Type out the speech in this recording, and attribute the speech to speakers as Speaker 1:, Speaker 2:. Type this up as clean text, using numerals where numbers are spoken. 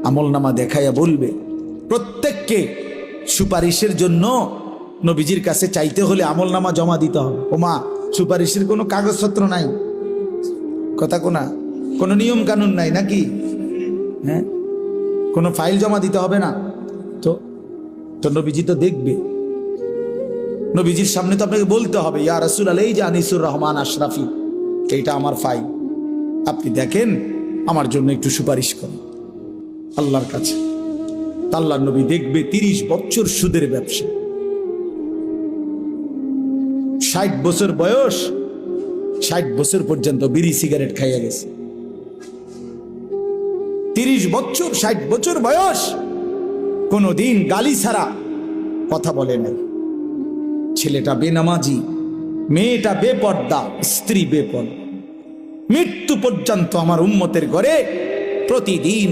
Speaker 1: আমলনামা দেখাইয়া বলবে, প্রত্যেককে সুপারিশের জন্য নবীজির কাছে চাইতে হলে আমলনামা জমা দিতে হবে। ও মা, সুপারিশের কোনো কাগজপত্র নাই, কথা কোনা, কোনো নিয়ম কানুন নাই নাকি? হ্যাঁ, কোনো ফাইল জমা দিতে হবে না তো? তো নবীজি তো দেখবে, নবীজির সামনে তো আপনাকে বলতে হবে, ইয়া রাসূলুল্লাহ, এই যে আনিসুর রহমান আশরাফি, এইটা আমার ফাইল, আপনি দেখেন আমার জন্য একটু সুপারিশ করেন আল্লাহর কাছে। আল্লাহর নবী দেখবে 30 বছর সুদের ব্যবসা, 60 বছর বয়স, 60 বছর পর্যন্ত বিড়ি সিগারেট খাইয়া গেছে। 30 বছর, 60 বছর বয়স, কোনদিন গালি ছাড়া কথা বলে নাই। ছেলেটা বেনামাজি, মেয়েটা বেপর্দা, স্ত্রী বেপর্দা। মৃত্যু পর্যন্ত আমার উম্মতের ঘরে প্রতিদিন